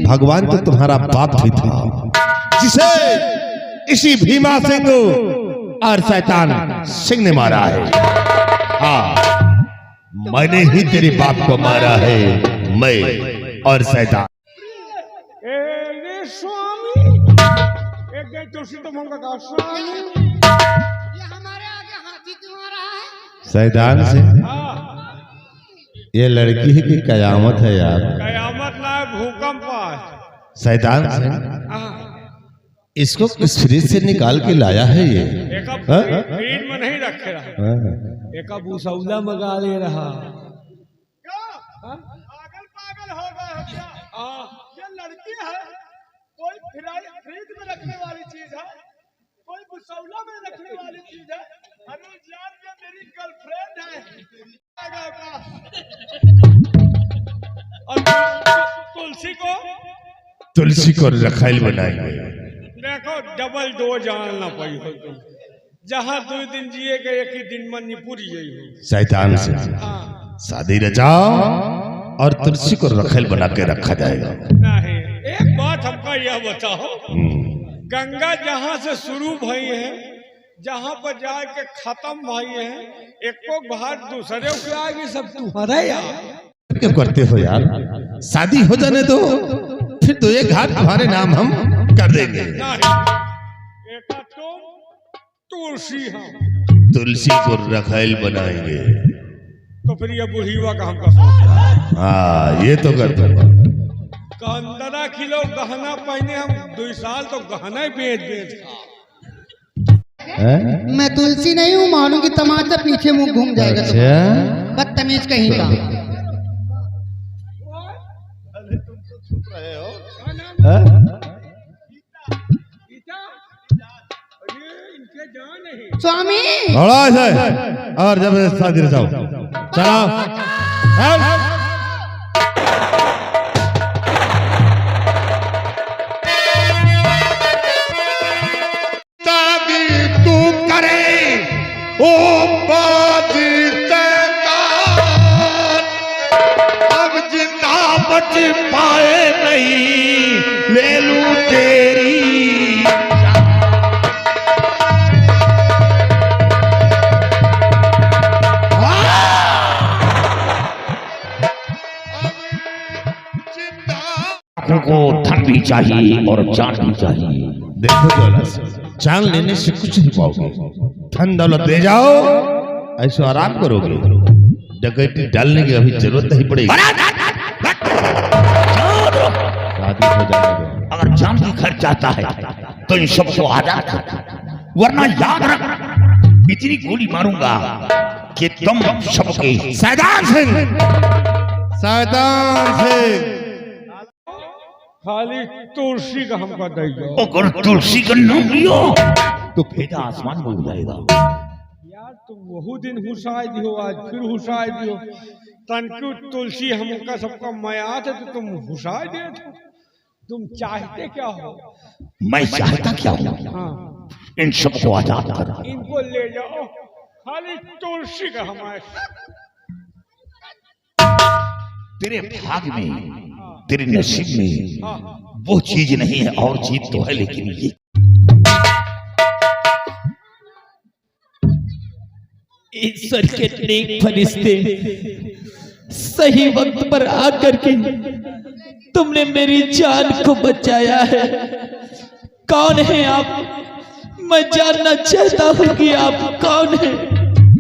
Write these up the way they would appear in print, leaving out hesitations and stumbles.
भगवान तो तुम्हारा बाप भी था, जिसे इसी भीमा सिंह और शैतान सिंह ने मारा है। हाँ, मैंने ही तेरे बाप को मारा है, मैं और शैतान। स्वामी ये हमारे आगे हाथी क्यों आ रहा है? शैतान से ये लड़की है कि कयामत है यार? कयामत ना, भूकंप है। शैतान से इसको किस फ्रिज से निकाल के लाया है ये? एक फ्रिज में नहीं रखे रहा, एक भूसौला मंगा ले रहा। पागल पागल हो गए क्या? ये लड़की है, कोई फ्रिज में रखने वाली चीज है, कोई भूसौला में रखने वाली चीज है। अरे यार, ये मेरी गर्लफ्रेंड है। और तुलसी को रखाइल बनाएंगे। देखो, डबल डोज जानना पड़ी हो तुम। जहाँ 2 दिन जिए गए, एक ही दिन में निपुरी गई। शैतान से शादी रचाओ और तुलसी को रखेल बना के रखा जाएगा। नहीं, एक बात हमको यह बताओ, गंगा जहाँ से शुरू भई है, जहाँ पर जाके खत्म भई है, एको घाट दूसरे के आगे सब तुम्हारा यार। क्या करते हो यार? शादी हो जाने दो, फिर तो एक घाट तुम्हारे नाम हम कर देंगे। एक तुम, तुलसी हम, तुलसी को रखाइल बनाएंगे। तो फिर ये बुढ़ीवा का हमका सोच। हाँ, ये तो कर दो। 15 किलो गहना पहने हम 2 साल तो गहना ही बेच खा। मैं तुलसी नहीं हूँ, मानूंगी तमाचा पीछे मुंह घूम जाएगा। अच्छा, बदतमीज कहीं का। स्वामी और जब शादी रचाओ, चलो। तू करे ओ अब जिंदा बच पाए नहीं, ले लूं तेरी को धन भी चाहिए और जान भी चाहिए। देखो दौलत, जान लेने से कुछ नहीं पाओगे, धन दौलत दे जाओ, ऐसे आराम करोगे। डकैती डालने की अभी जरूरत नहीं पड़ेगी। शादी हो जाएगी। अगर जान भी खर्च जाता है तो इन सबको आजाद कर, वरना याद रख, इतनी गोली मारूंगा कि तुम सबके शैतान सिंह, शैतान सिंह खाली तुलसी का हमका दे दो। अगर तुलसी का नाम लियो तो भेदा आसमान में उड़ जाएगा। यार, तुम वही दिन हुसाई दियो, आज फिर हुसाई दियो। तनकू तुलसी हमका सबका माया थे तो तुम हुसाई दे दो। तुम चाहते क्या हो? मैं चाहता क्या हूँ? हाँ, इन सबको आजाद कर। इनको ले जाओ, खाली तुलसी का हमारे। तेरे भाग में, तेरे नसीब में वो चीज नहीं है, और चीज तो है, लेकिन ये ईश्वर के नेक फरिश्ते सही वक्त पर आकर के तुमने मेरी जान को बचाया है। कौन है आप? मैं जानना चाहता हूँ कि आप कौन हैं?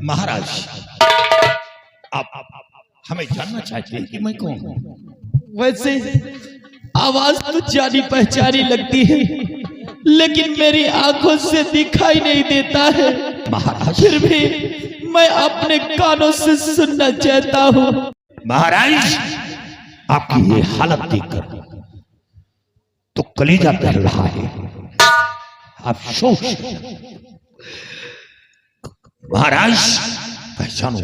महाराज, आप हमें जानना चाहते हैं कि मैं कौन हूँ? वैसे आवाज तो जानी पहचानी लगती है, लेकिन मेरी आंखों से दिखाई नहीं देता है। महाराज, फिर भी मैं अपने कानों से सुनना चाहता हूँ। महाराज, आपकी ये हालत देखकर तो कलेजा दहल रहा है। आप सोच, महाराज पहचानो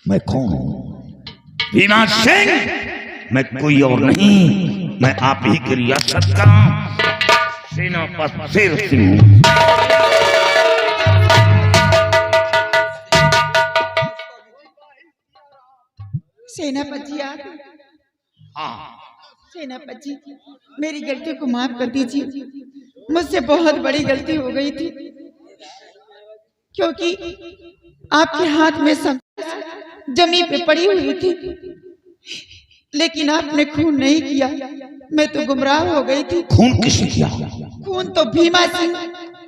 मैं कौन हूं? भीमा सिंह, मैं कोई और नहीं, मैं आप ही की रियासत का सेनापति शेर सिंह हूं। सेनापति आप? हाँ सेनापति जी, मेरी गलती को माफ कर दीजिए। मुझसे बहुत बड़ी गलती हो गई थी, क्योंकि आपके हाथ में जमीन पे पड़ी हुई थी, लेकिन आपने खून नहीं किया। मैं तो गुमराह हो गई थी। खून किसने किया? खून तो भीमा सिंह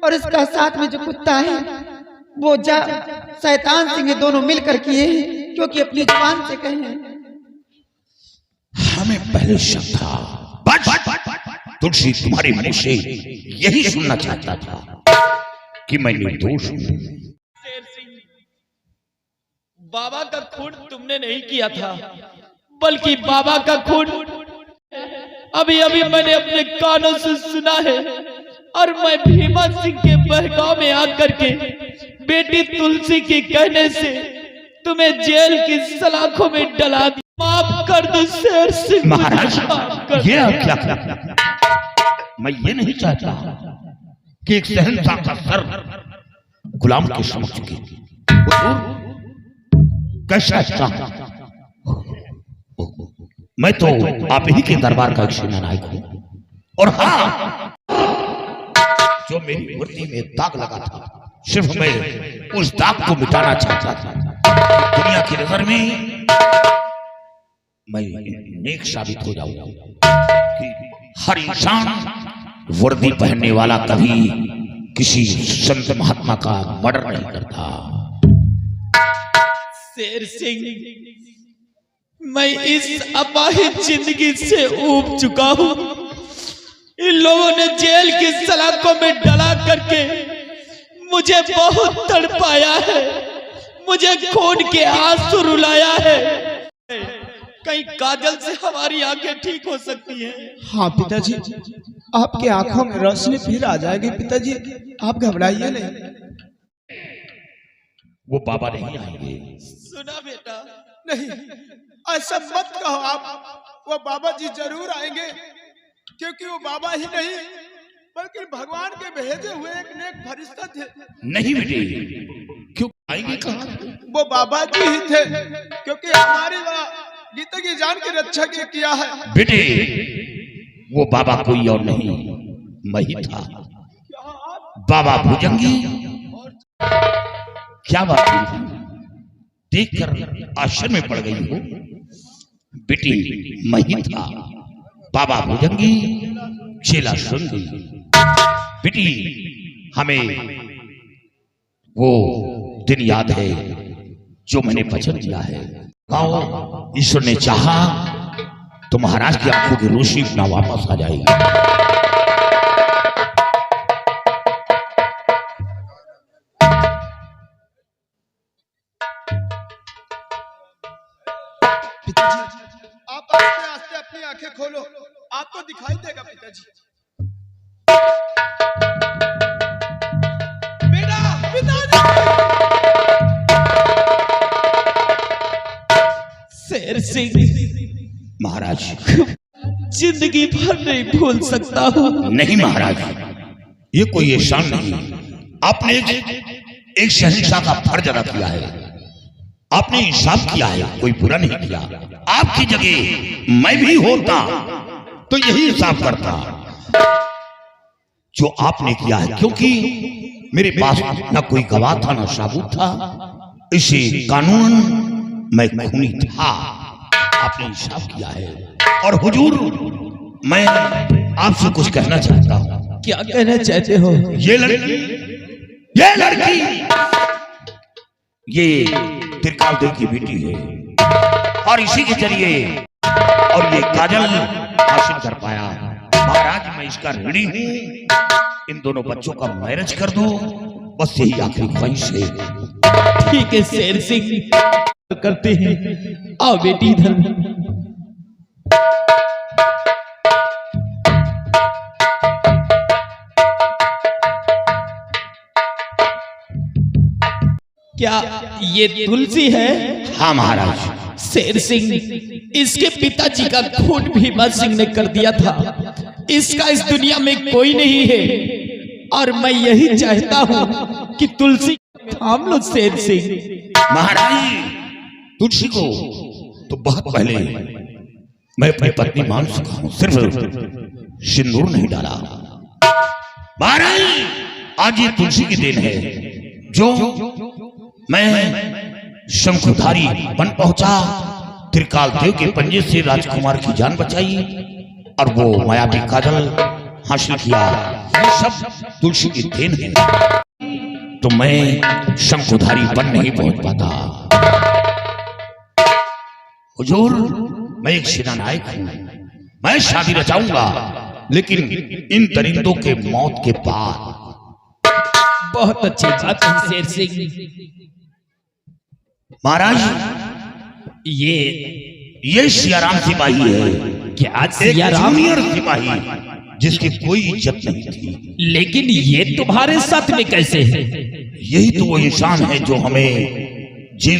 और उसका साथ में जो कुत्ता है वो शैतान सिंह दोनों मिलकर किए हैं, क्योंकि अपनी जुबान से कहे हैं। हमें पहले शक था, तुलसी तुम्हारे मुंह से यही सुनना चाहता था कि मैं निर्दोष हूं। शेर सिंह, बाबा का खून तुमने नहीं किया था, बल्कि बाबा का खून अभी अभी मैंने अपने कानों से सुना है। और मैं भीमा सिंह के बहकाव में आकर के बेटी तुलसी के कहने से तुम्हें जेल की सलाखों में डला दिया। माफ कर दो शेर सिंह। महाराज, ये क्या मैं ये नहीं चाहता कि एक शहंशाह का सर गुलाम के समक्ष गिरे। कैसा चाहता? मैं तो आप ही के दरबार का एक सेनानायक हूं, और हाँ, जो मेरी मूर्ति में दाग लगा था, सिर्फ मैं उस दाग को मिटाना चाहता था। दुनिया की नजर में मैं नेक साबित हो जाऊंगा कि हर इंसान वर्दी पहनने वाला कभी किसी संत महात्मा का मर्डर नहीं करता। शेर सिंह, मैं इस अपाहिज जिंदगी से ऊब चुका हूं। इन लोगों ने जेल की सलाखों में डला करके मुझे बहुत तड़पाया है, मुझे खून के आंसू रुलाया है। कहीं काजल से हमारी आंखें ठीक हो सकती हैं। हाँ पिताजी, आपके आंखों में रोशनी फिर आ जाएगी पिताजी, आप घबराइए नहीं। वो बाबा नहीं आएंगे। सुना बेटा? नहीं, ऐसा मत कहो आप। वो बाबा जी जरूर आएंगे, क्योंकि वो बाबा ही नहीं बल्कि भगवान के भेजे हुए एक नेक फरिश्ता थे। नहीं बेटे, क्यों आएंगे? कहाँ? वो बाबा जी ही थे, क्योंकि हमारी गीता की जान की रक्षा किया है। बेटे, वो बाबा कोई और नहीं, मैं ही था, बाबा भुजंगी। क्या बात है? देखकर आश्चर्य में पड़ गई हो। बेटी, मैं ही था, बाबा भुजंगी, चेला श्रृंगी। बेटी, हमें वो दिन याद है जो मैंने वचन दिया है। ईश्वर ने चाहा तो महाराज की आंखों की रोशनी अपना वापस आ जाएगी। पिताजी, आप आस्ते आस्ते अपनी आंखें खोलो, आपको दिखाई देगा पिताजी। बेटा, पिताजी! शेर सिंह, महाराज, जिंदगी भर नहीं भूल सकता हूँ। नहीं महाराज, ये कोई एहसान नहीं। आपने एक शहंशाह का फर्ज अदा किया है, आपने इंसाफ किया है, कोई बुरा नहीं किया। आपकी जगह मैं भी होता तो यही इंसाफ करता जो आपने किया है, क्योंकि मेरे पास ना कोई गवाह था ना सबूत था, इसी कानून मैं खूनी था। आपने इंसाफ किया है। और हुजूर, मैं आपसे कुछ कहना चाहता हूँ। क्या कहना चाहते हो? ये लड़की ये त्रिकाल देव की बेटी है, और इसी के जरिए और ये काजल हासिल कर पाया। महाराज, मैं इसका ऋणी हूँ। इन दोनों बच्चों का मैरिज कर दो, बस यही आखिरी ख्वाहिश है। ठीक है शेर सिंह, करते हैं। आओ बेटी, इधर। क्या ये तुलसी है? हाँ महाराज। शेर सिंह, इसके पिताजी का खून भीमा सिंह ने कर दिया था। इसका इस दुनिया में कोई नहीं है, और मैं यही चाहता हूँ कि तुलसी थाम लो। शेर सिंह महाराज, तुलसी को तो बहुत पहले मैं अपनी पत्नी मान चुका हूं, सिर्फ सिंदूर नहीं डाला। महाराज आज ये तुलसी की दिन है जो मैं शंखुधारी बन पहुंचा, त्रिकाल देव के पंजे से राजकुमार की जान बचाई और वो मायावी काजल हासिल किया। ये सब तुलसी की देन है, तो मैं शंखुधारी बन नहीं पहुंच पाता। हुजूर, मैं एक सेनानायक हूं, मैं शादी रचाऊंगा, लेकिन इन दरिंदों के मौत के बाद। बहुत अच्छी बात है शेर सिंह। महाराज ये सियाराम सिपाही है, क्या एक सियाराम? जूनियर सिपाही जिसकी कोई इज्जत नहीं थी। लेकिन ये तुम्हारे साथ में कैसे है? यही तो वो इंसान है जो हमें